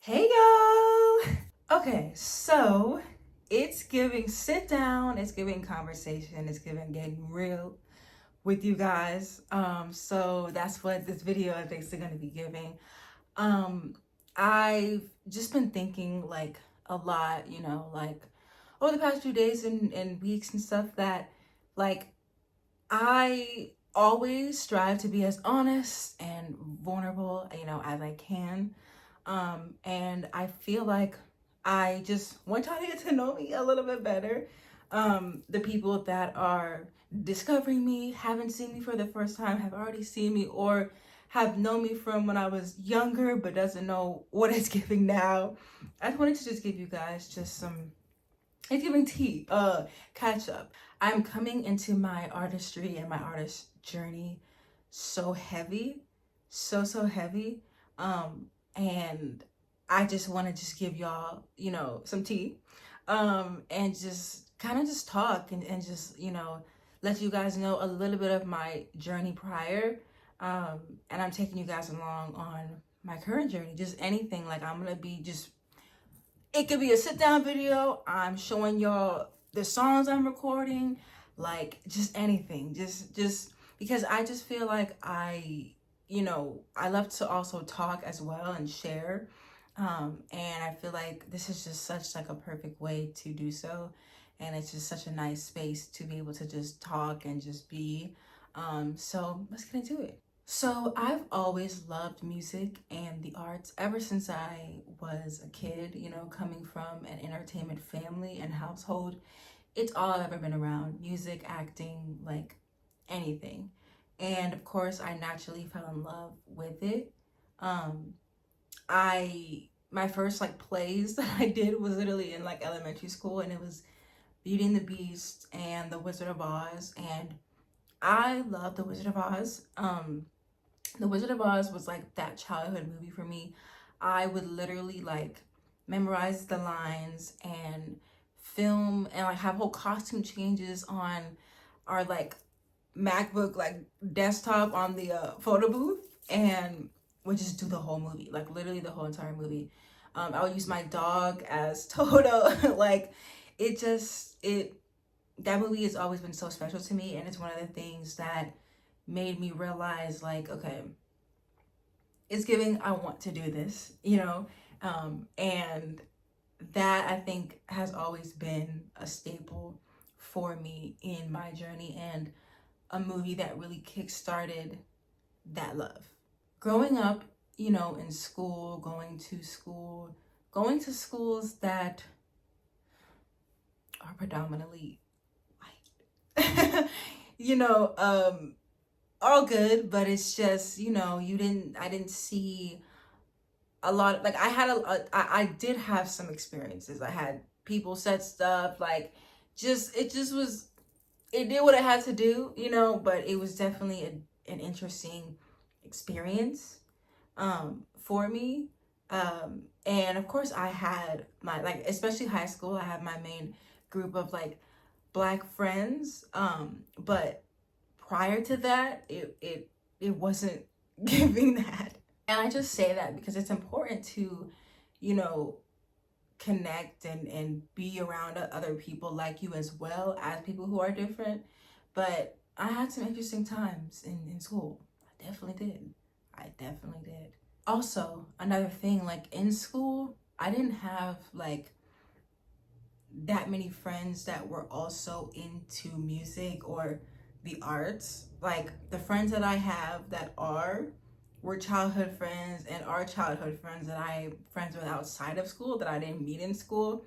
Hey y'all! Okay, so it's giving sit down, it's giving conversation, it's giving getting real with you guys. So that's what this video I think is gonna be giving. I've just been thinking like a lot, like over the past few days and weeks and stuff that like I always strive to be as honest and vulnerable, as I can. And I feel like I just want y'all to get to know me a little bit better. The people that are discovering me, haven't seen me for the first time, have already seen me, or have known me from when I was younger but doesn't know what it's giving now. I just wanted to just give you guys just some it's giving tea, catch up. I'm coming into my artistry and my artist journey so heavy, so heavy. And I just want to just give y'all, some tea. And just kind of just talk and just, let you guys know a little bit of my journey prior. And I'm taking you guys along on my current journey, just anything. Like I'm gonna be just it could be a sit down video. I'm showing y'all the songs I'm recording, like just anything. Just because I just feel like I love to also talk as well and share. And I feel like this is just such like a perfect way to do so. And it's just such a nice space to be able to just talk and just be. So let's get into it. So I've always loved music and the arts ever since I was a kid, coming from an entertainment family and household. It's all I've ever been around, music, acting, like anything. And of course, I naturally fell in love with it. Um, my first like plays that I did was literally in like elementary school, and it was Beauty and the Beast and The Wizard of Oz, and I love The Wizard of Oz. The Wizard of Oz was like that childhood movie for me. I would literally like memorize the lines and film and like have whole costume changes on our like MacBook like desktop on the photo booth, and would just do the whole movie, like literally the whole entire movie. I would use my dog as Toto. Like it that movie has always been so special to me, and it's one of the things that made me realize like, okay, it's giving I want to do this, and that I think has always been a staple for me in my journey, and a movie that really kickstarted that love. Growing up, in school, going to schools that are predominantly white. you know, all good, but it's just, I didn't see a lot. Like I did have some experiences. I had people said stuff like, it just was, it did what it had to do, but it was definitely an interesting experience, for me. And of course I had my, like, especially high school, I had my main group of like Black friends. But prior to that, it wasn't giving that. And I just say that because it's important to, you know, connect and be around other people like you, as well as people who are different. But I had some interesting times in school. I definitely did. I definitely did. Also, another thing, like in school, I didn't have like that many friends that were also into music or the arts. Like the friends that I have that were childhood friends and are childhood friends that I friends with outside of school that I didn't meet in school.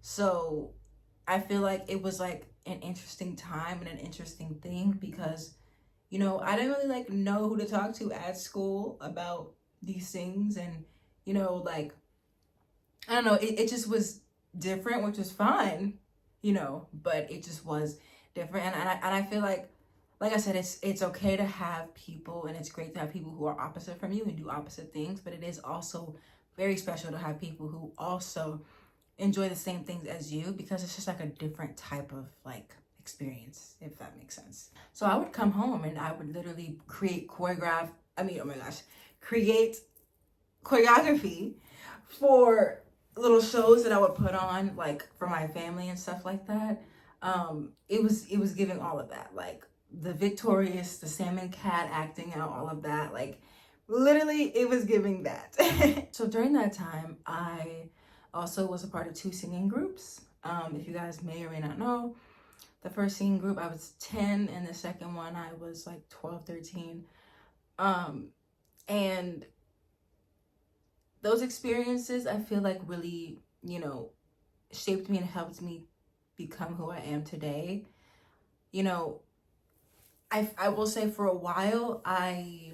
So I feel like it was like an interesting time and an interesting thing because, I didn't really like know who to talk to at school about these things. And, like, I don't know, it just was different, which was fine, but it just was different. And I feel like I said, it's okay to have people, and it's great to have people who are opposite from you and do opposite things, but it is also very special to have people who also enjoy the same things as you, because it's just like a different type of like experience, if that makes sense. So I would come home and I would literally create choreography for little shows that I would put on, like for my family and stuff like that. It was giving all of that, like the Victorious, the Salmon Cat acting out, all of that, like literally it was giving that. So during that time, I also was a part of 2 singing groups. If you guys may or may not know, the first singing group I was 10, and the second one I was like 12, 13. And those experiences, I feel like really, shaped me and helped me become who I am today. You know, I will say for a while, I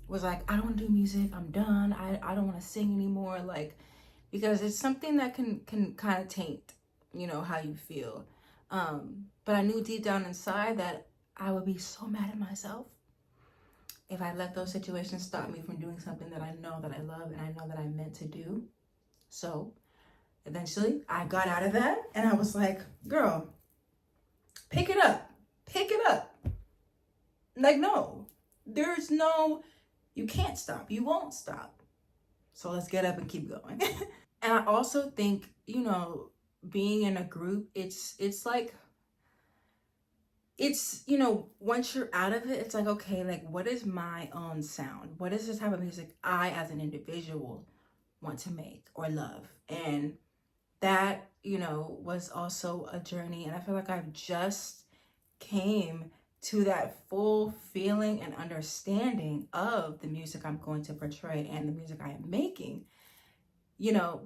was like, I don't want to do music. I'm done. I don't want to sing anymore. Like, because it's something that can kind of taint, how you feel. But I knew deep down inside that I would be so mad at myself if I let those situations stop me from doing something that I know that I love and I know that I'm meant to do. So eventually I got out of that and I was like, girl, pick it up. Pick it up. Like, no, you can't stop. You won't stop. So let's get up and keep going. And I also think, being in a group, it's like, once you're out of it, it's like, okay, like, what is my own sound? What is the type of music I, as an individual, want to make or love? And that, was also a journey. And I feel like I've just came to that full feeling and understanding of the music I'm going to portray and the music I am making,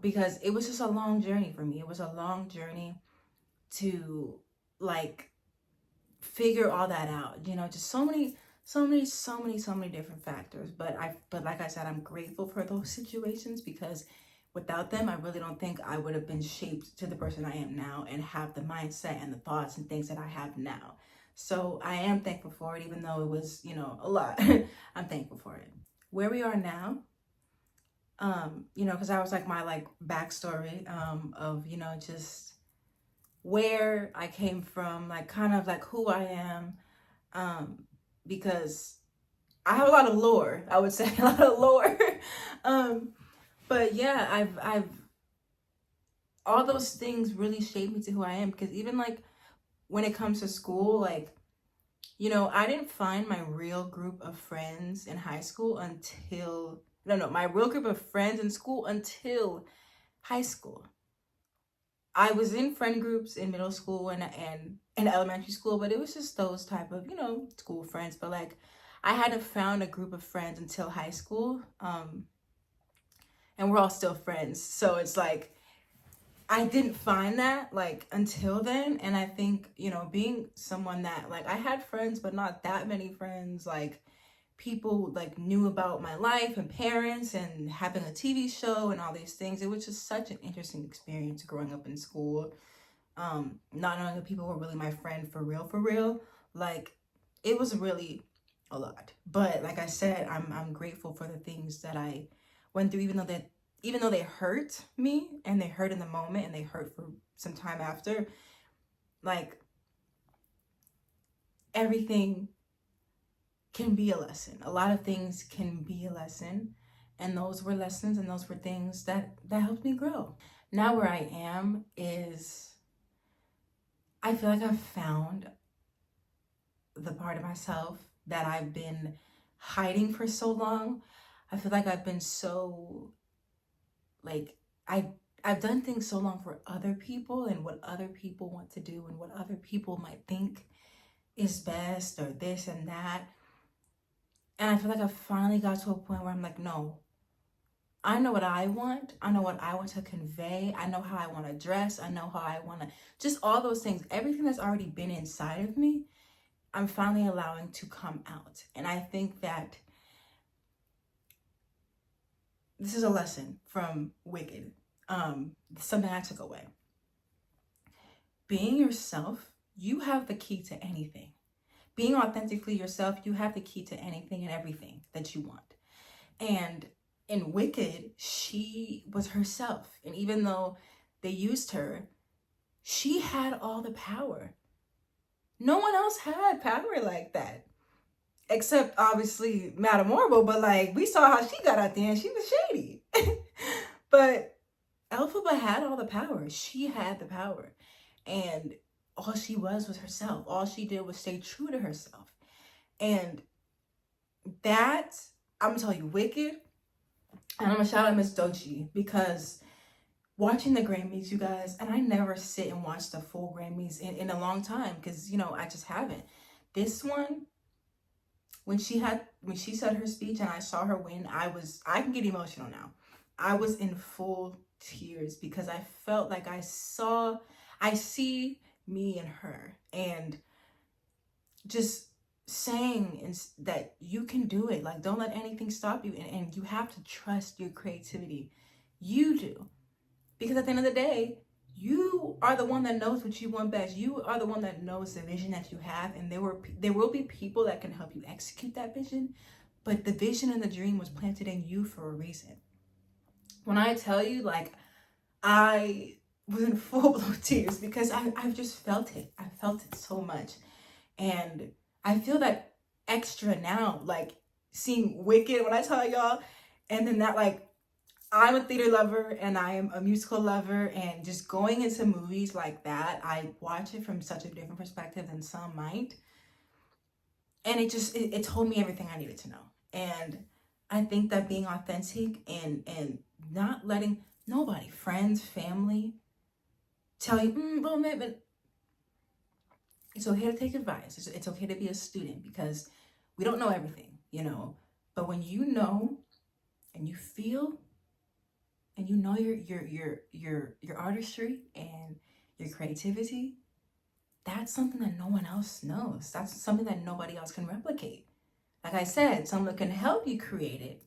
because it was just a long journey for me. It was a long journey to like figure all that out, just so many different factors. But like I said, I'm grateful for those situations, because without them, I really don't think I would have been shaped to the person I am now and have the mindset and the thoughts and things that I have now. So I am thankful for it, even though it was, a lot. I'm thankful for it. Where we are now, because that was like my backstory of, just where I came from, like kind of like who I am, because I have a lot of lore, I would say, a lot of lore. But yeah, I've all those things really shaped me to who I am, because even like when it comes to school, like, I didn't find my real group of friends in high school until, my real group of friends in school until high school. I was in friend groups in middle school and elementary school, but it was just those type of, school friends. But like, I hadn't found a group of friends until high school. And we're all still friends. So it's like, I didn't find that like until then. And I think, being someone that like, I had friends, but not that many friends. Like, people like knew about my life and parents and having a TV show and all these things. It was just such an interesting experience growing up in school. Not knowing that people were really my friend for real. Like, it was really a lot. But like I said, I'm grateful for the things that I went through, even though they hurt me and they hurt in the moment and they hurt for some time after. Like, everything can be a lesson. A lot of things can be a lesson. And those were lessons and those were things that helped me grow. Now where I am is, I feel like I've found the part of myself that I've been hiding for so long. I feel like I've been so, like, I've done things so long for other people and what other people want to do and what other people might think is best or this and that. And I feel like I finally got to a point where I'm like, no, I know what I want. I know what I want to convey. I know how I want to dress. I know how I want to, just all those things. Everything that's already been inside of me, I'm finally allowing to come out. And I think that this is a lesson from Wicked. Something I took away. Being yourself, you have the key to anything. Being authentically yourself, you have the key to anything and everything that you want. And in Wicked, she was herself. And even though they used her, she had all the power. No one else had power like that. Except, obviously, Madame Marble. But, like, we saw how she got out there and she was shady. But Elphaba had all the power. She had the power. And all she was herself. All she did was stay true to herself. And that, I'm gonna tell you, Wicked, and I'm gonna shout out Miss Dochi, because watching the Grammys, you guys, and I never sit and watch the full Grammys in a long time, because, you know, I just haven't. This one, when she said her speech and I saw her win, I can get emotional now. I was in full tears because I felt like I see me and her, and just saying that you can do it. Like, don't let anything stop you, and you have to trust your creativity. You do. Because at the end of the day, you are the one that knows what you want best. You are the one that knows the vision that you have, and there will be people that can help you execute that vision, but the vision and the dream was planted in you for a reason. When I tell you, like, I was in full-blown tears because I've just felt it. I felt it so much. And I feel that extra now, like, seeing Wicked, when I tell y'all, and then that, like, I'm a theater lover and I am a musical lover, and just going into movies like that, I watch it from such a different perspective than some might. And it told me everything I needed to know. And I think that being authentic and not letting nobody, friends, family, tell you, well, maybe it's okay to take advice. It's okay to be a student, because we don't know everything, you know. But when you know and you feel and you know your artistry and your creativity, that's something that no one else knows. That's something that nobody else can replicate. Like I said, someone can help you create it,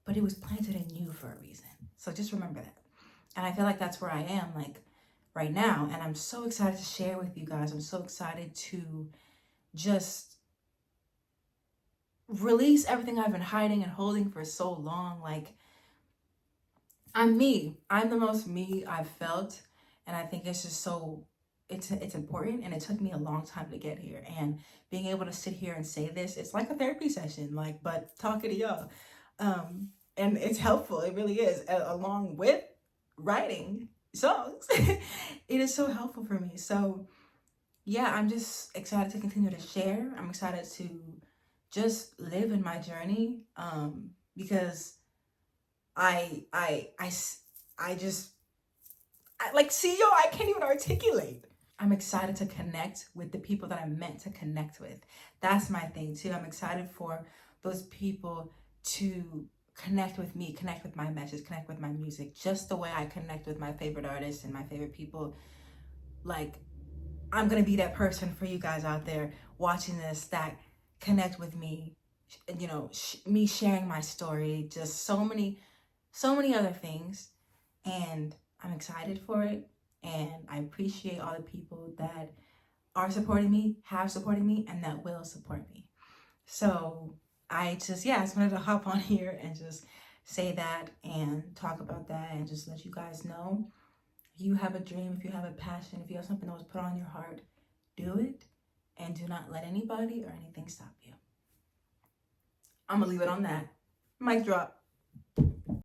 but it was planted in you for a reason. So just remember that. And I feel like that's where I am, like, right now. And I'm so excited to share with you guys. I'm so excited to just release everything I've been hiding and holding for so long. Like, I'm me. I'm the most me I've felt. And I think it's just so, it's important. And it took me a long time to get here. And being able to sit here and say this, it's like a therapy session, like, but talking to y'all. And it's helpful. It really is, along with writing songs. It is so helpful for me. So yeah, I'm just excited to continue to share. I'm excited to just live in my journey, because I like, see, yo, I can't even articulate. I'm excited to connect with the people that I'm meant to connect with. That's my thing too. I'm excited for those people to connect with me, connect with my message, connect with my music, just the way I connect with my favorite artists and my favorite people. Like, I'm gonna be that person for you guys out there watching this that connect with me, you know, me sharing my story, just so many other things. And I'm excited for it. And I appreciate all the people that are supporting me, have supported me, and that will support me. So I just wanted to hop on here and just say that and talk about that, and just let you guys know, if you have a dream, if you have a passion, if you have something that was put on your heart, do it, and do not let anybody or anything stop you. I'm gonna leave it on that. Mic drop.